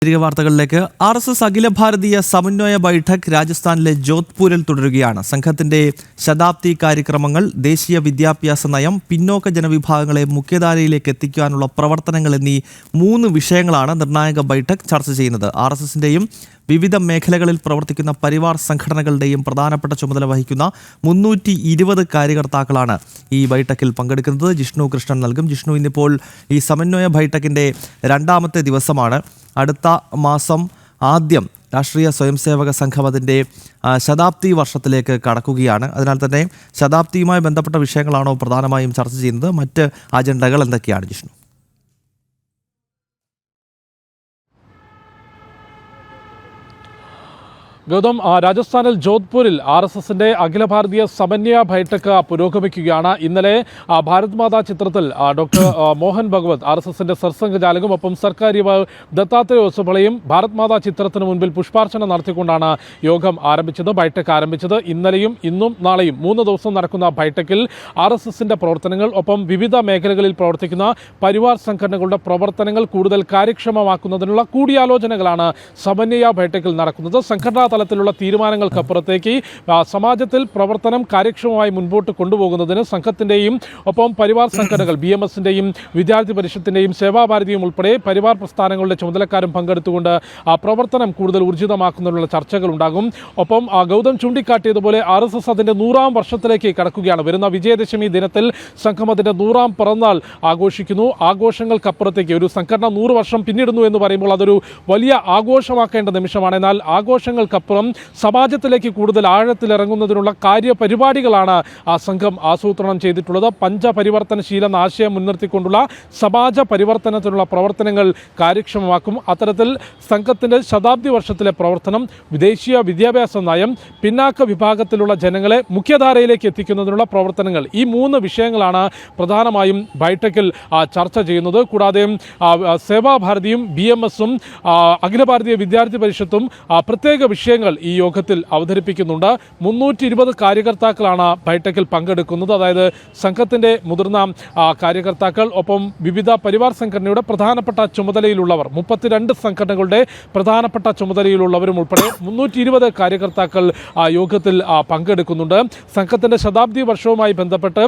തിരികെ വാർത്തകളിലേക്ക്. RSS അഖില ഭാരതീയ സമന്വയ ബൈഠക് രാജസ്ഥാനിലെ ജോധ്പൂരിൽ തുടരുകയാണ്. സംഘത്തിന്റെ ശതാബ്ദി കാര്യക്രമങ്ങൾ, ദേശീയ വിദ്യാഭ്യാസ നയം, പിന്നോക്ക ജനവിഭാഗങ്ങളെ മുഖ്യധാരയിലേക്ക് എത്തിക്കാനുള്ള പ്രവർത്തനങ്ങൾ എന്നീ 3 വിഷയങ്ങളാണ് നിർണായക ബൈഠക് ചർച്ച ചെയ്യുന്നത്. RSSന്റെയും വിവിധ മേഖലകളിൽ പ്രവർത്തിക്കുന്ന പരിവാർ സംഘടനകളുടെയും പ്രധാനപ്പെട്ട ചുമതല വഹിക്കുന്ന 320 കാര്യകർത്താക്കളാണ് ഈ ബൈഠക്കിൽ പങ്കെടുക്കുന്നത്. ജിഷ്ണു കൃഷ്ണൻ നൽകും. ജിഷ്ണു, ഇന്നിപ്പോൾ ഈ സമന്വയ ബൈഠക്കിന്റെ 2ാമത്തെ ദിവസമാണ്. അടുത്ത മാസം ആദ്യം രാഷ്ട്രീയ സ്വയംസേവക സംഘം അതിൻ്റെ ശതാബ്ദി വർഷത്തിലേക്ക് കടക്കുകയാണ്. അതിനാൽ തന്നെ ശതാബ്ദിയുമായി ബന്ധപ്പെട്ട വിഷയങ്ങളാണോ പ്രധാനമായും ചർച്ച ചെയ്യുന്നത്? മറ്റ് അജണ്ടകൾ എന്തൊക്കെയാണ് ജിഷ്ണു? ഗൗതം, രാജസ്ഥാനിൽ ജോധ്പൂരിൽ RSSന്റെ അഖില ഭാരതീയ സമന്വയ ബൈഠക് പുരോഗമിക്കുകയാണ്. ഇന്നലെ ഭാരത് മാതാ ചിത്രത്തിൽ ഡോക്ടർ മോഹൻ ഭഗവത്, RSSന്റെ സർസംഘചാലകും ഒപ്പം സർക്കാർ യുവാവ് ദത്താത്രേയ ഒസബളയും ഭാരത് മാതാ ചിത്രത്തിന് മുൻപിൽ പുഷ്പാർച്ചന നടത്തിക്കൊണ്ടാണ് യോഗം ആരംഭിച്ചത്, ബൈഠക് ആരംഭിച്ചത്. ഇന്നലെയും ഇന്നും നാളെയും 3 ദിവസം നടക്കുന്ന ബൈഠക്കിൽ RSSന്റെ പ്രവർത്തനങ്ങൾ, ഒപ്പം വിവിധ മേഖലകളിൽ പ്രവർത്തിക്കുന്ന പരിവാർ സംഘടനകളുടെ പ്രവർത്തനങ്ങൾ കൂടുതൽ കാര്യക്ഷമമാക്കുന്നതിനുള്ള കൂടിയാലോചനകളാണ് സമന്വയ ബൈഠക്കിൽ നടക്കുന്നത്. സംഘടനാ തലത്തിലുള്ള തീരുമാനങ്ങൾക്കപ്പുറത്തേക്ക് സമാജത്തിൽ പ്രവർത്തനം കാര്യക്ഷമമായി മുൻപോട്ട് കൊണ്ടുപോകുന്നതിന് സംഘത്തിൻ്റെയും ഒപ്പം പരിവാർ സംഘടനകൾ, BMSന്റെയും വിദ്യാർത്ഥി പരിഷത്തിൻ്റെയും സേവാഭാരതിയും ഉൾപ്പെടെ പരിവാർ പ്രസ്ഥാനങ്ങളുടെ ചുമതലക്കാരും പങ്കെടുത്തുകൊണ്ട് പ്രവർത്തനം കൂടുതൽ ഊർജിതമാക്കുന്നതിനുള്ള ചർച്ചകൾ ഉണ്ടാകും. ഒപ്പം ഗൗതം ചൂണ്ടിക്കാട്ടിയതുപോലെ RSS അതിൻ്റെ 100ാം വർഷത്തിലേക്ക് കടക്കുകയാണ്. വരുന്ന വിജയദശമി ദിനത്തിൽ സംഘം അതിൻ്റെ 100ാം പിറന്നാൾ ആഘോഷിക്കുന്നു. ആഘോഷങ്ങൾക്കപ്പുറത്തേക്ക് ഒരു സംഘടന 100 വർഷം പിന്നിടുന്നു എന്ന് പറയുമ്പോൾ അതൊരു വലിയ ആഘോഷമാക്കേണ്ട നിമിഷമാണ്. എന്നാൽ ആഘോഷങ്ങൾക്കപ്പുറം സമാജത്തിലേക്ക് കൂടുതൽ ആഴത്തിലിറങ്ങുന്നതിനുള്ള കാര്യപരിപാടികളാണ് ആ സംഘം ആസൂത്രണം ചെയ്തിട്ടുള്ളത്. പഞ്ചപരിവർത്തനശീല എന്ന ആശയം മുൻനിർത്തിക്കൊണ്ടുള്ള സമാജ പരിവർത്തനത്തിനുള്ള പ്രവർത്തനങ്ങൾ കാര്യക്ഷമമാക്കും. അത്തരത്തിൽ സംഘത്തിൻ്റെ ശതാബ്ദി വർഷത്തിലെ പ്രവർത്തനം, ദേശീയ വിദ്യാഭ്യാസ നയം, പിന്നാക്ക വിഭാഗത്തിലുള്ള ജനങ്ങളെ മുഖ്യധാരയിലേക്ക് എത്തിക്കുന്നതിനുള്ള പ്രവർത്തനങ്ങൾ, ഈ 3 വിഷയങ്ങളാണ് പ്രധാനമായും ബൈഠക്കിൽ ചർച്ച ചെയ്യുന്നത്. കൂടാതെ സേവാഭാരതിയും BMSും അഖില ഭാരതീയ വിദ്യാർത്ഥി പരിഷത്തും പ്രത്യേക വിഷയങ്ങൾ ഈ യോഗത്തിൽ അവതരിപ്പിക്കുന്നുണ്ട്. 320 കാര്യകർത്താക്കളാണ് ബൈഠക്കിൽ പങ്കെടുക്കുന്നത്. അതായത് സംഘത്തിൻ്റെ മുതിർന്ന കാര്യകർത്താക്കൾ, ഒപ്പം വിവിധ പരിവാർ സംഘടനയുടെ പ്രധാനപ്പെട്ട ചുമതലയിലുള്ളവർ, 32 സംഘടനകളുടെ പ്രധാനപ്പെട്ട ചുമതലയിലുള്ളവരും ഉൾപ്പെടെ 320 കാര്യകർത്താക്കൾ യോഗത്തിൽ പങ്കെടുക്കുന്നുണ്ട്. സംഘത്തിൻ്റെ ശതാബ്ദി വർഷവുമായി ബന്ധപ്പെട്ട്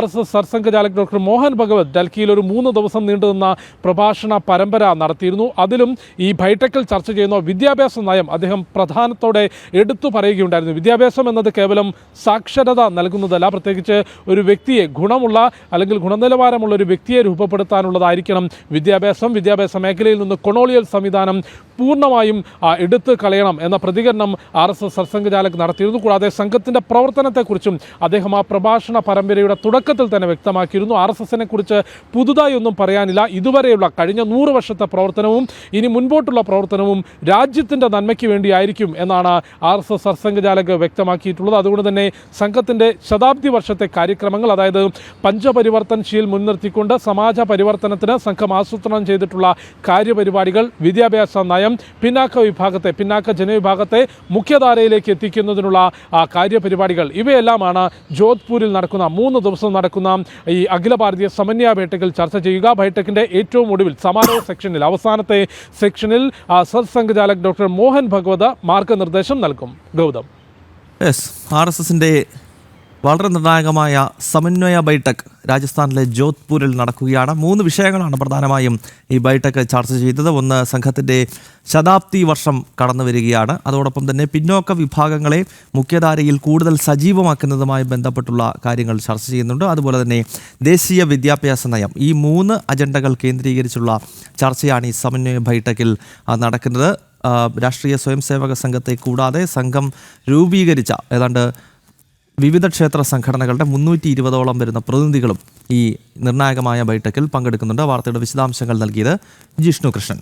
RSS സർസംഘചാലക് ഡോക്ടർ മോഹൻ ഭഗവത് ഡൽഹിയിൽ ഒരു 3 ദിവസം നീണ്ടുനിന്ന പ്രഭാഷണ പരമ്പര നടത്തിയിരുന്നു. അതിലും ഈ ബൈഠക്കിൽ ചർച്ച ചെയ്യുന്ന വിദ്യാഭ്യാസ നയം അദ്ദേഹം പ്രധാനത്തോടെ എടുത്തു പറയുകയുണ്ടായിരുന്നു. വിദ്യാഭ്യാസം എന്നത് കേവലം സാക്ഷരത നൽകുന്നതല്ല, പ്രത്യേകിച്ച് ഒരു വ്യക്തിയെ, ഗുണമുള്ള അല്ലെങ്കിൽ ഗുണനിലവാരമുള്ള ഒരു വ്യക്തിയെ രൂപപ്പെടുത്താനുള്ളതായിരിക്കണം വിദ്യാഭ്യാസം. വിദ്യാഭ്യാസ മേഖലയിൽ നിന്ന് കൊളോണിയൽ സംവിധാനം പൂർണ്ണമായും എടുത്തു കളയണം എന്ന പ്രതികരണം RSS സർസംഘചാലക് നടത്തിയിരുന്നു. കൂടാതെ സംഘത്തിൻ്റെ പ്രവർത്തനത്തെക്കുറിച്ചും അദ്ദേഹം ആ പ്രഭാഷണ പരമ്പരയുടെ തുടക്കത്തിൽ തന്നെ വ്യക്തമാക്കിയിരുന്നു. RSSനെ കുറിച്ച് പുതുതായി ഒന്നും പറയാനില്ല. ഇതുവരെയുള്ള കഴിഞ്ഞ 100 വർഷത്തെ പ്രവർത്തനവും ഇനി മുൻപോട്ടുള്ള പ്രവർത്തനവും രാജ്യത്തിൻ്റെ നന്മയ്ക്ക് വേണ്ടിയായിരിക്കും എന്നാണ് RSS സർസംഘചാലക് വ്യക്തമാക്കിയിട്ടുള്ളത്. അതുകൊണ്ട് തന്നെ സംഘത്തിൻ്റെ ശതാബ്ദി വർഷത്തെ കാര്യക്രമങ്ങൾ, അതായത് പഞ്ചപരിവർത്തനശീൽ മുൻനിർത്തിക്കൊണ്ട് സമാജ പരിവർത്തനത്തിന് സംഘം ആസൂത്രണം ചെയ്തിട്ടുള്ള കാര്യപരിപാടികൾ, വിദ്യാഭ്യാസ നയം, പിന്നാക്ക ജനവിഭാഗത്തെ മുഖ്യധാരയിലേക്ക് എത്തിക്കുന്നതിനുള്ള കാര്യപരിപാടികൾ, ഇവയെല്ലാമാണ് ജോധ്പൂരിൽ നടക്കുന്ന 3 ദിവസം നടക്കുന്ന ഈ അഖില ഭാരതീയ സമന്വയ ബൈഠക്കിൽ ചർച്ച ചെയ്യുക. ബൈഠക്കിൻ്റെ ഏറ്റവും ഒടുവിൽ സമാരോഹ സെക്ഷനിൽ, അവസാനത്തെ സെക്ഷനിൽ സർസംഘചാലക് ഡോക്ടർ മോഹൻ ഭഗവത് മാർഗനിർദ്ദേശം നൽകും. ഗൗതം, RSSന്റെ വളരെ നിർണായകമായ സമന്വയ ബൈഠക് രാജസ്ഥാനിലെ ജോധ്പൂരിൽ നടക്കുകയാണ്. 3 വിഷയങ്ങളാണ് പ്രധാനമായും ഈ ബൈഠക് ചർച്ച ചെയ്തത്. ഒന്ന്, സംഘത്തിൻ്റെ ശതാബ്ദി വർഷം കടന്നു വരികയാണ്. അതോടൊപ്പം തന്നെ പിന്നോക്ക വിഭാഗങ്ങളെ മുഖ്യധാരയിൽ കൂടുതൽ സജീവമാക്കുന്നതുമായി ബന്ധപ്പെട്ടുള്ള കാര്യങ്ങൾ ചർച്ച ചെയ്യുന്നുണ്ട്. അതുപോലെ തന്നെ ദേശീയ വിദ്യാഭ്യാസ നയം. ഈ 3 അജണ്ടകൾ കേന്ദ്രീകരിച്ചുള്ള ചർച്ചയാണ് ഈ സമന്വയ ബൈഠക്കിൽ നടക്കുന്നത്. രാഷ്ട്രീയ സ്വയംസേവക സംഘത്തെ കൂടാതെ സംഘം രൂപീകരിച്ച ഏതാണ്ട് വിവിധ ക്ഷേത്ര സംഘടനകളുടെ 320ഓളം വരുന്ന പ്രതിനിധികളും ഈ നിർണായകമായ ബൈഠക്കിൽ പങ്കെടുക്കുന്നുണ്ട്. വാർത്തയുടെ വിശദാംശങ്ങൾ നൽകിയത് ജിഷ്ണു കൃഷ്ണൻ.